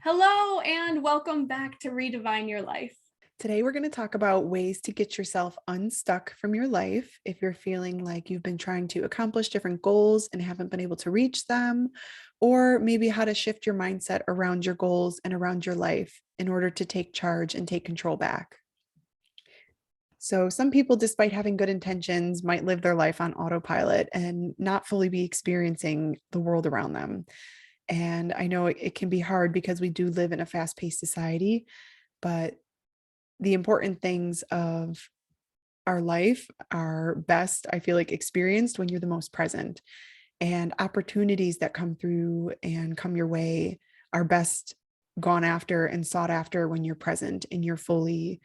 Hello, and welcome back to Redefine Your Life. Today, we're going to talk about ways to get yourself unstuck from your life if you're feeling like you've been trying to accomplish different goals and haven't been able to reach them, or maybe how to shift your mindset around your goals and around your life in order to take charge and take control back. So, some people, despite having good intentions, might live their life on autopilot and not fully be experiencing the world around them. And I know it can be hard because we do live in a fast paced society, but the important things of our life are best, I feel like, experienced when you're the most present. And opportunities that come through and come your way are best gone after and sought after when you're present and you're fully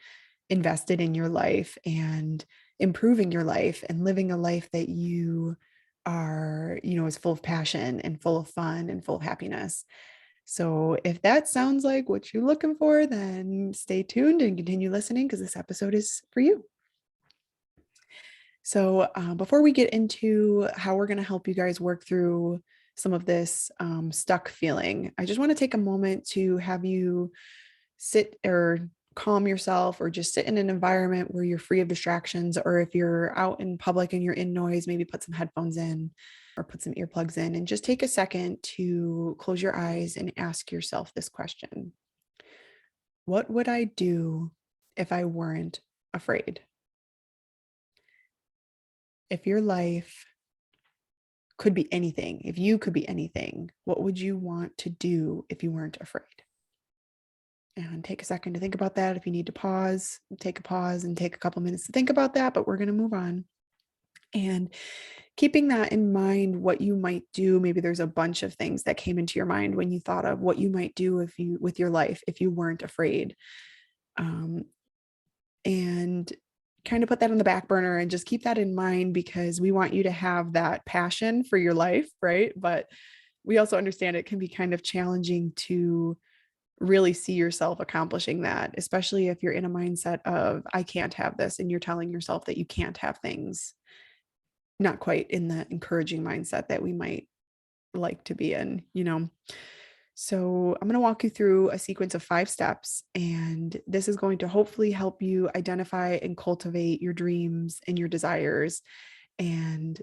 invested in your life and improving your life and living a life that you are, is full of passion and full of fun and full of happiness. So if that sounds like what you're looking for, then stay tuned and continue listening because this episode is for you. So before we get into how we're going to help you guys work through some of this stuck feeling, I just want to take a moment to have you sit or calm yourself or just sit in an environment where you're free of distractions, or if you're out in public and you're in noise, maybe put some headphones in or put some earplugs in and just take a second to close your eyes and ask yourself this question. What would I do if I weren't afraid? If your life could be anything, if you could be anything, what would you want to do if you weren't afraid? And take a second to think about that. If you need to pause, take a pause and take a couple minutes to think about that, but we're going to move on. And keeping that in mind, what you might do, maybe there's a bunch of things that came into your mind when you thought of what you might do if you, with your life, if you weren't afraid. Um, and kind of put that on the back burner and just keep that in mind because we want you to have that passion for your life, right? But we also understand it can be kind of challenging to really see yourself accomplishing that, especially if you're in a mindset of, I can't have this, and you're telling yourself that you can't have things, not quite in the encouraging mindset that we might like to be in. So I'm going to walk you through a sequence of 5 steps, and this is going to hopefully help you identify and cultivate your dreams and your desires. And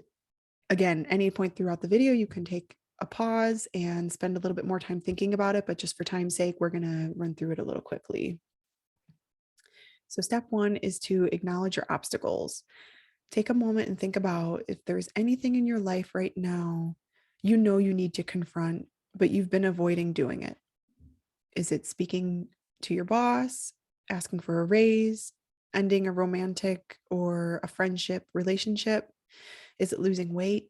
again, any point throughout the video, you can take a pause and spend a little bit more time thinking about it. But just for time's sake, we're going to run through it a little quickly. So step 1 is to acknowledge your obstacles. Take a moment and think about if there's anything in your life right now you know you need to confront, but you've been avoiding doing it. Is it speaking to your boss, asking for a raise, ending a romantic or a friendship relationship? Is it losing weight?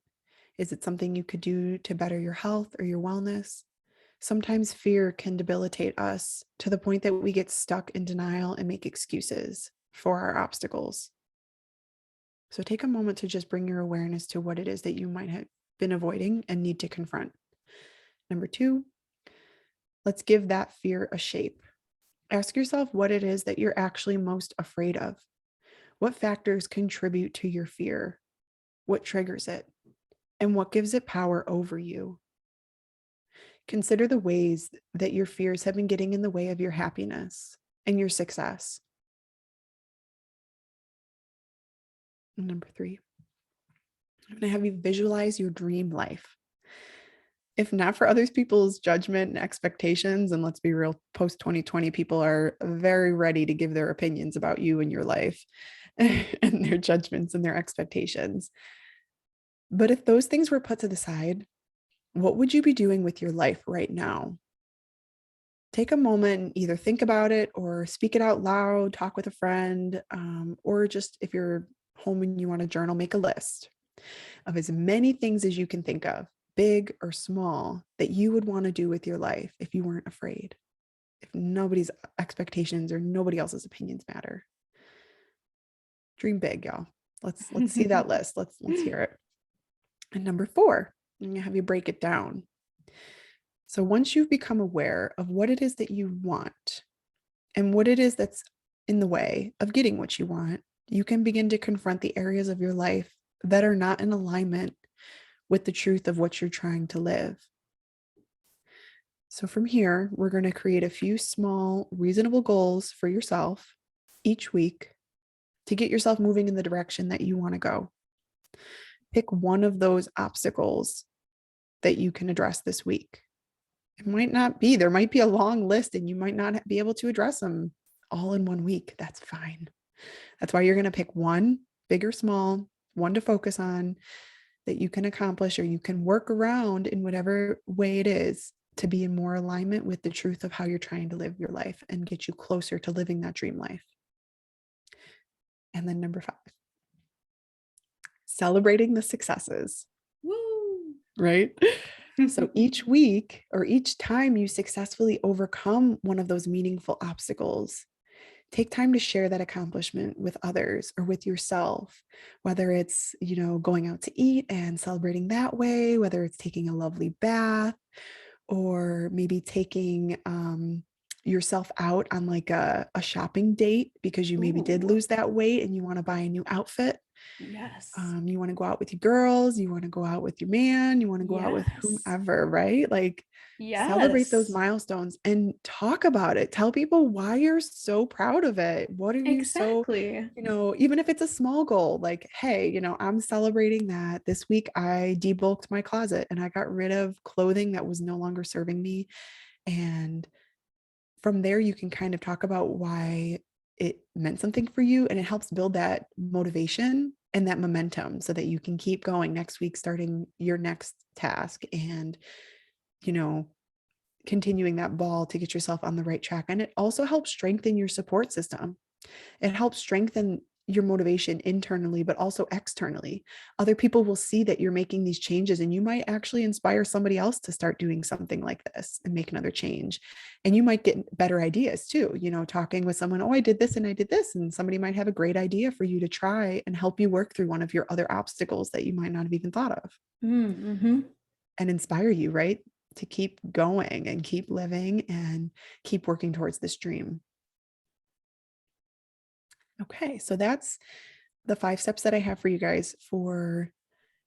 Is it something you could do to better your health or your wellness? Sometimes fear can debilitate us to the point that we get stuck in denial and make excuses for our obstacles. So take a moment to just bring your awareness to what it is that you might have been avoiding and need to confront. Number 2, let's give that fear a shape. Ask yourself what it is that you're actually most afraid of. What factors contribute to your fear? What triggers it? And what gives it power over you? Consider the ways that your fears have been getting in the way of your happiness and your success. And number 3, I'm going to have you visualize your dream life. If not for other people's judgment and expectations, and let's be real, post 2020, people are very ready to give their opinions about you and your life and their judgments and their expectations. But if those things were put to the side, what would you be doing with your life right now? Take a moment and either think about it or speak it out loud, talk with a friend, or just if you're home and you want to journal, make a list of as many things as you can think of, big or small, that you would want to do with your life if you weren't afraid, if nobody's expectations or nobody else's opinions matter. Dream big, y'all. Let's see that list. Let's hear it. And number 4, I'm going to have you break it down. So once you've become aware of what it is that you want and what it is that's in the way of getting what you want, you can begin to confront the areas of your life that are not in alignment with the truth of what you're trying to live. So from here, we're going to create a few small, reasonable goals for yourself each week to get yourself moving in the direction that you want to go. Pick one of those obstacles that you can address this week. It might not be, there might be a long list and you might not be able to address them all in one week. That's fine. That's why you're going to pick one, big or small, one to focus on that you can accomplish or you can work around in whatever way it is to be in more alignment with the truth of how you're trying to live your life and get you closer to living that dream life. And then number 5, celebrating the successes. Woo! Right? So each week or each time you successfully overcome one of those meaningful obstacles, take time to share that accomplishment with others or with yourself, whether it's, going out to eat and celebrating that way, whether it's taking a lovely bath, or maybe taking yourself out on like a shopping date because you maybe did Ooh, lose that weight and you want to buy a new outfit. yes. You want to go out with your girls, you want to go out with your man, you want to go out with Yes. whomever, right? Like celebrate those Yes. milestones and talk about it. Tell people why you're so proud of it. What are you so, Exactly. even if it's a small goal, like, hey, I'm celebrating that this week I debulked my closet and I got rid of clothing that was no longer serving me. And from there, you can kind of talk about why it meant something for you. And it helps build that motivation and that momentum so that you can keep going next week, starting your next task and, you know, continuing that ball to get yourself on the right track. And it also helps strengthen your support system. It helps strengthen your motivation internally, but also externally. Other people will see that you're making these changes, and you might actually inspire somebody else to start doing something like this and make another change. And you might get better ideas too, talking with someone, oh, I did this and I did this. And somebody might have a great idea for you to try and help you work through one of your other obstacles that you might not have even thought of Mm-hmm. and inspire you, right? To keep going and keep living and keep working towards this dream. Okay, so that's the 5 steps that I have for you guys for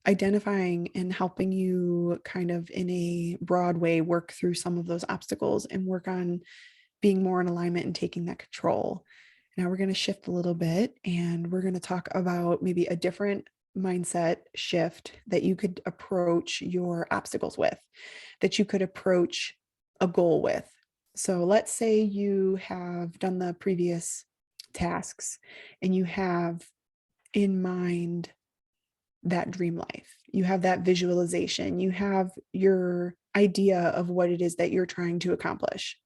identifying and helping you kind of in a broad way work through some of those obstacles and work on being more in alignment and taking that control. Now we're going to shift a little bit and we're going to talk about maybe a different mindset shift that you could approach your obstacles with, that you could approach a goal with. So let's say you have done the previous tasks and you have in mind that dream life. You have that visualization. You have your idea of what it is that you're trying to accomplish.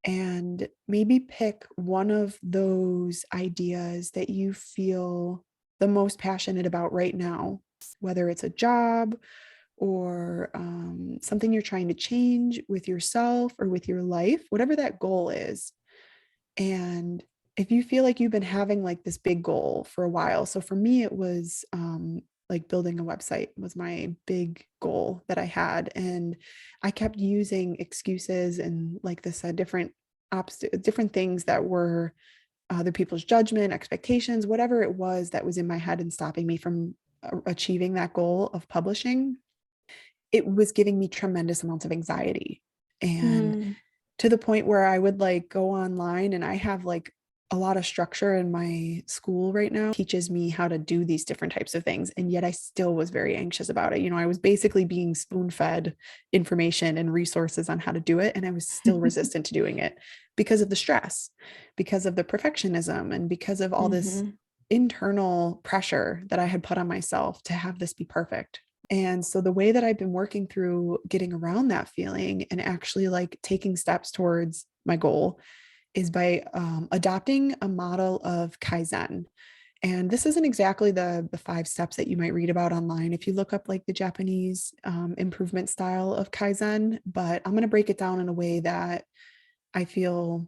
And maybe pick one of those ideas that you feel the most passionate about right now, whether it's a job or something you're trying to change with yourself or with your life, whatever that goal is. And if you feel like you've been having like this big goal for a while, so for me, it was like building a website was my big goal that I had. And I kept using excuses and like this different things that were other people's judgment, expectations, whatever it was that was in my head and stopping me from achieving that goal of publishing. It was giving me tremendous amounts of anxiety. And Mm. to the point where I would like go online, and I have like a lot of structure in my school right now teaches me how to do these different types of things. And yet I still was very anxious about it. I was basically being spoon fed information and resources on how to do it. And I was still resistant to doing it because of the stress, because of the perfectionism, and because of all this Mm-hmm. internal pressure that I had put on myself to have this be perfect. And so the way that I've been working through getting around that feeling and actually like taking steps towards my goal is by adopting a model of Kaizen. And this isn't exactly the 5 steps that you might read about online if you look up like the Japanese improvement style of Kaizen, but I'm going to break it down in a way that I feel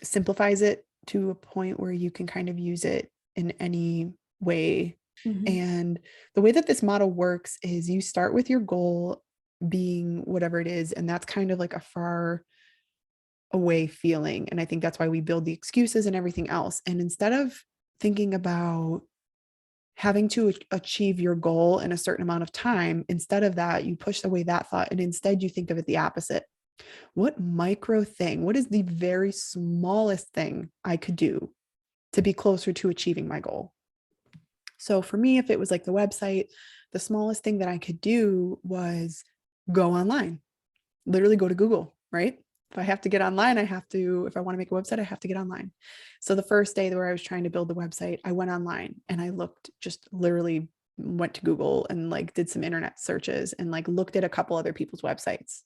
simplifies it to a point where you can kind of use it in any way. Mm-hmm. And the way that this model works is you start with your goal being whatever it is, and that's kind of like a far away feeling. And I think that's why we build the excuses and everything else. And instead of thinking about having to achieve your goal in a certain amount of time, instead of that, you push away that thought and instead you think of it the opposite. What micro thing, what is the very smallest thing I could do to be closer to achieving my goal? So for me, if it was like the website, the smallest thing that I could do was go online, literally go to Google, right? If I have to get online, if I want to make a website, I have to get online. So the first day where I was trying to build the website, I went online and I looked, just literally went to Google and like did some internet searches and like looked at a couple other people's websites.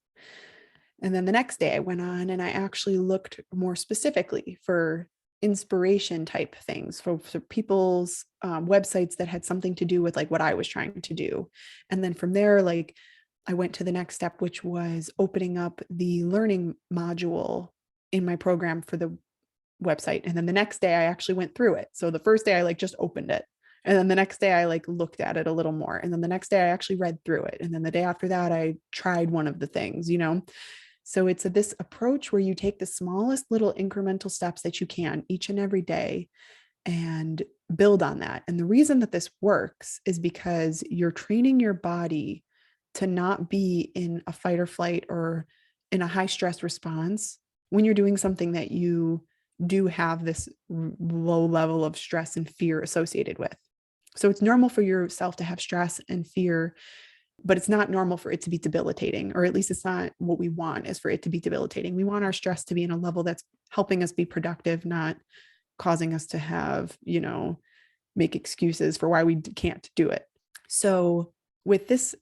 And then the next day I went on and I actually looked more specifically for inspiration type things for people's websites that had something to do with like what I was trying to do. And then from there, like I went to the next step, which was opening up the learning module in my program for the website. And then the next day I actually went through it. So the first day I like just opened it. And then the next day I like looked at it a little more. And then the next day I actually read through it. And then the day after that, I tried one of the things, you know? So it's this approach where you take the smallest little incremental steps that you can each and every day and build on that. And the reason that this works is because you're training your body to not be in a fight or flight or in a high stress response when you're doing something that you do have this low level of stress and fear associated with. So it's normal for yourself to have stress and fear, but it's not normal for it to be debilitating, or at least it's not what we want, is for it to be debilitating. We want our stress to be in a level that's helping us be productive, not causing us to have, make excuses for why we can't do it. So with this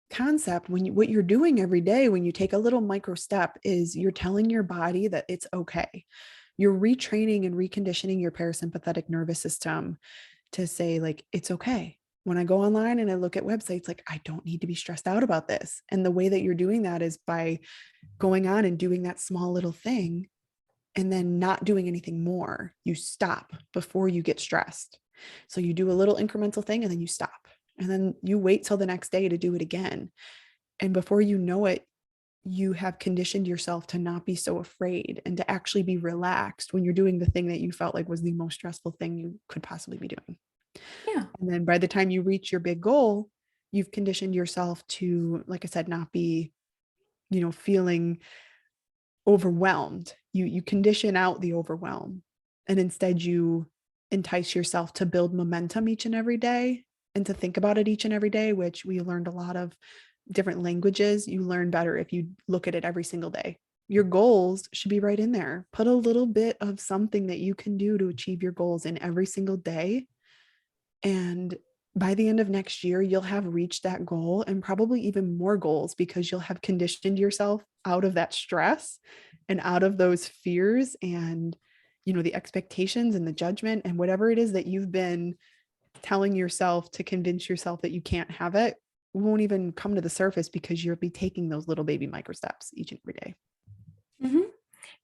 concept, what you're doing every day when you take a little micro step is you're telling your body that it's okay. You're retraining and reconditioning your parasympathetic nervous system to say, like, it's okay. When I go online and I look at websites, like, I don't need to be stressed out about this. And the way that you're doing that is by going on and doing that small little thing and then not doing anything more. You stop before you get stressed. So you do a little incremental thing and then you stop. And then you wait till the next day to do it again. And before you know it, you have conditioned yourself to not be so afraid and to actually be relaxed when you're doing the thing that you felt like was the most stressful thing you could possibly be doing. Yeah. And then by the time you reach your big goal, you've conditioned yourself to, like I said, not be, feeling overwhelmed. You condition out the overwhelm, and instead you entice yourself to build momentum each and every day and to think about it each and every day, which we learned a lot of different languages. You learn better if you look at it every single day. Your goals should be right in there. Put a little bit of something that you can do to achieve your goals in every single day. And by the end of next year, you'll have reached that goal and probably even more goals because you'll have conditioned yourself out of that stress and out of those fears and, the expectations and the judgment and whatever it is that you've been telling yourself to convince yourself that you can't have it won't even come to the surface because you'll be taking those little baby micro steps each and every day. Mhm.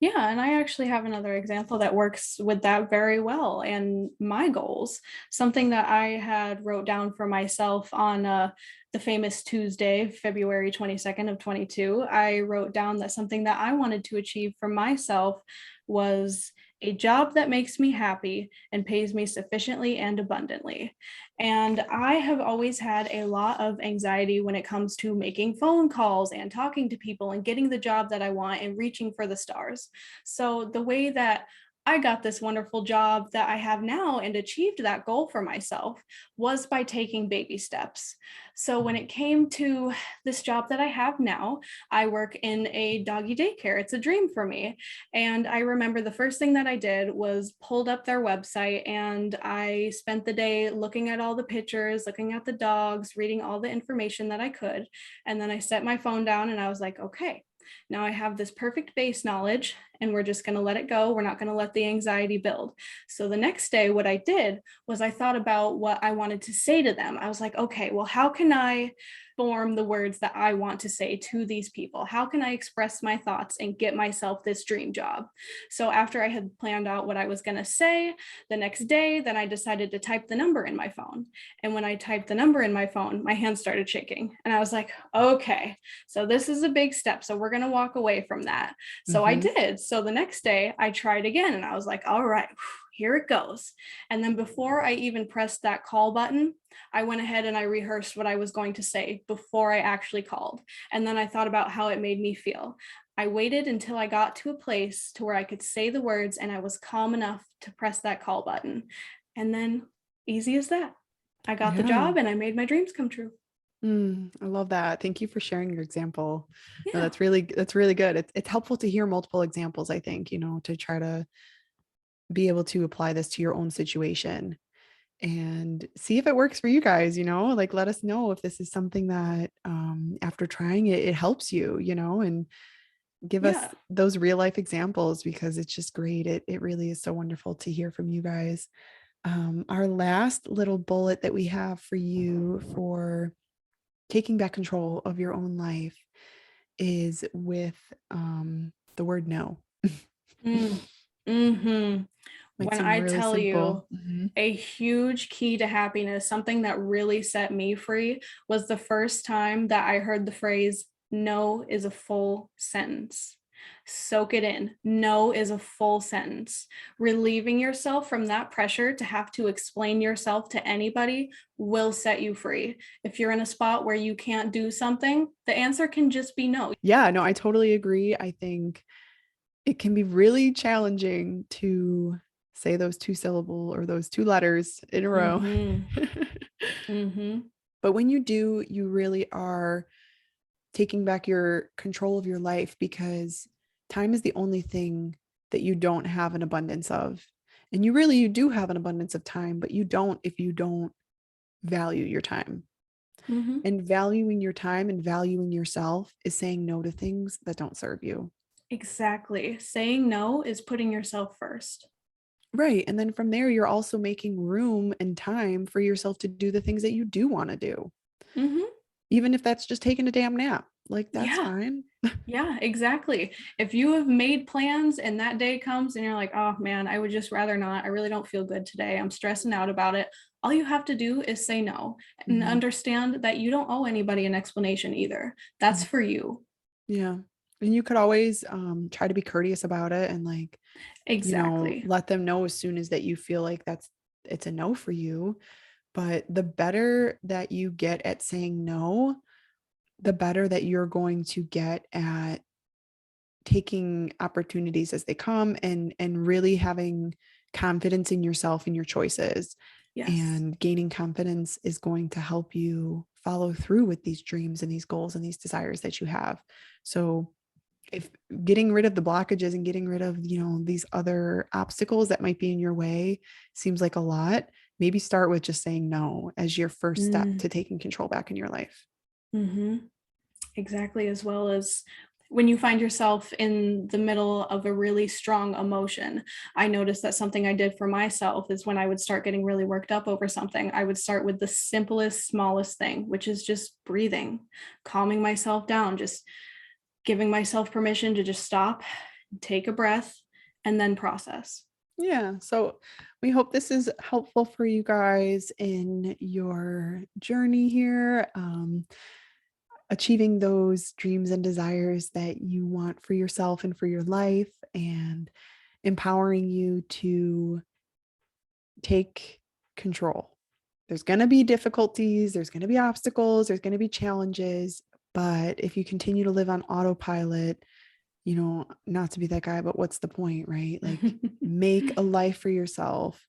Yeah, and I actually have another example that works with that very well and my goals. Something that I had wrote down for myself on the famous Tuesday, February 22nd of 22. I wrote down that something that I wanted to achieve for myself was a job that makes me happy and pays me sufficiently and abundantly. And I have always had a lot of anxiety when it comes to making phone calls and talking to people and getting the job that I want and reaching for the stars. So the way that I got this wonderful job that I have now and achieved that goal for myself was by taking baby steps. So when it came to this job that I have now, I work in a doggy daycare. It's a dream for me. And I remember the first thing that I did was pulled up their website and I spent the day looking at all the pictures, looking at the dogs, reading all the information that I could. And then I set my phone down and I was like, okay, now I have this perfect base knowledge and we're just going to let it go. We're not going to let the anxiety build. So the next day, what I did was I thought about what I wanted to say to them. I was like, okay, well, how can I form the words that I want to say to these people? How can I express my thoughts and get myself this dream job? So after I had planned out what I was going to say the next day, then I decided to type the number in my phone. And when I typed the number in my phone, my hands started shaking. And I was like, okay, so this is a big step. So we're going to walk away from that. So I Mm-hmm. did. So the next day I tried again and I was like, all right, here it goes. And then before I even pressed that call button, I went ahead and I rehearsed what I was going to say before I actually called. And then I thought about how it made me feel. I waited until I got to a place to where I could say the words and I was calm enough to press that call button. And then easy as that. I got the Yeah. job and I made my dreams come true. I love that. Thank you for sharing your example. No, Yeah. that's really good. It's helpful to hear multiple examples, I think, to try to be able to apply this to your own situation and see if it works for you guys, like let us know if this is something that after trying it, it helps you, and give us Yeah. those real life examples because it's just great. It really is so wonderful to hear from you guys. Our last little bullet that we have for you for taking back control of your own life is with the word no. Mm. Hmm. Might When seem I really tell simple. you a huge key to happiness, something that really set me free was the first time that I heard the phrase, no is a full sentence. Soak it in. No is a full sentence. Relieving yourself from that pressure to have to explain yourself to anybody will set you free. If you're in a spot where you can't do something, the answer can just be no. Yeah, no, I totally agree. I think it can be really challenging to say those two syllable or those two letters in a row. Mm-hmm. Mm-hmm. But when you do, you really are taking back your control of your life because time is the only thing that you don't have an abundance of. And you do have an abundance of time, but you don't if you don't value your time. Mm-hmm. And valuing your time and valuing yourself is saying no to things that don't serve you. Exactly. Saying no is putting yourself first. Right. And then from there, you're also making room and time for yourself to do the things that you do want to do, Mm-hmm. even if that's just taking a damn nap. Like, that's Yeah. fine. Yeah, exactly. If you have made plans and that day comes and you're like, oh man, I would just rather not. I really don't feel good today. I'm stressing out about it. All you have to do is say no and Mhm. understand that you don't owe anybody an explanation either. That's Mhm. for you. Yeah. And you could always try to be courteous about it and like, Exactly. let them know as soon as that you feel like it's a no for you. But the better that you get at saying no, the better that you're going to get at taking opportunities as they come and really having confidence in yourself and your choices. Yes. And gaining confidence is going to help you follow through with these dreams and these goals and these desires that you have. So if getting rid of the blockages and getting rid of, these other obstacles that might be in your way seems like a lot, maybe start with just saying no as your first step to taking control back in your life. Mm-hmm. Exactly, as well as when you find yourself in the middle of a really strong emotion. I noticed that something I did for myself is when I would start getting really worked up over something, I would start with the simplest, smallest thing, which is just breathing, calming myself down, just giving myself permission to just stop, take a breath, and then process. Yeah. So we hope this is helpful for you guys in your journey here, achieving those dreams and desires that you want for yourself and for your life, and empowering you to take control. There's going to be difficulties, there's going to be obstacles, there's going to be challenges. But if you continue to live on autopilot, not to be that guy, but what's the point, right? Like, make a life for yourself.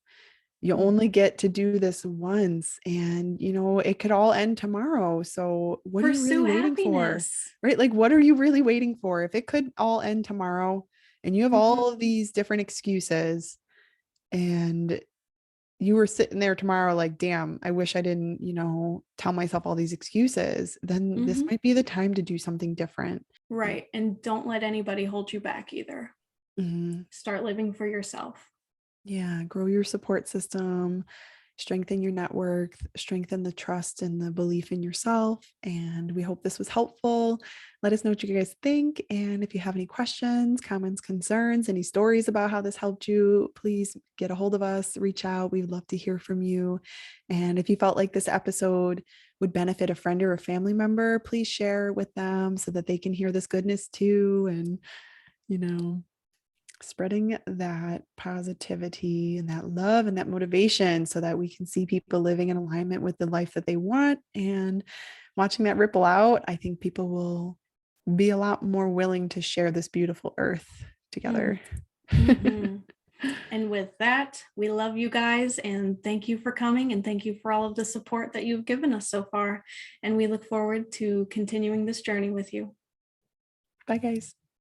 You only get to do this once, and it could all end tomorrow. So what are you really Pursue waiting for? happiness. Right? Like, what are you really waiting for? If it could all end tomorrow and you have Mm-hmm. all of these different excuses, and you were sitting there tomorrow like, damn, I wish I didn't, tell myself all these excuses, then this Mm-hmm. might be the time to do something different. Right. And don't let anybody hold you back either. Mhm. Start living for yourself. Yeah, grow your support system, strengthen your network, strengthen the trust and the belief in yourself. And we hope this was helpful. Let us know what you guys think. And if you have any questions, comments, concerns, any stories about how this helped you, please get a hold of us, reach out. We would love to hear from you. And if you felt like this episode would benefit a friend or a family member, please share with them so that they can hear this goodness too. And, you know, spreading that positivity and that love and that motivation so that we can see people living in alignment with the life that they want and watching that ripple out. I think people will be a lot more willing to share this beautiful earth Mm, together. mhm. And with that, we love you guys and thank you for coming and thank you for all of the support that you've given us so far. And we look forward to continuing this journey with you. Bye, guys.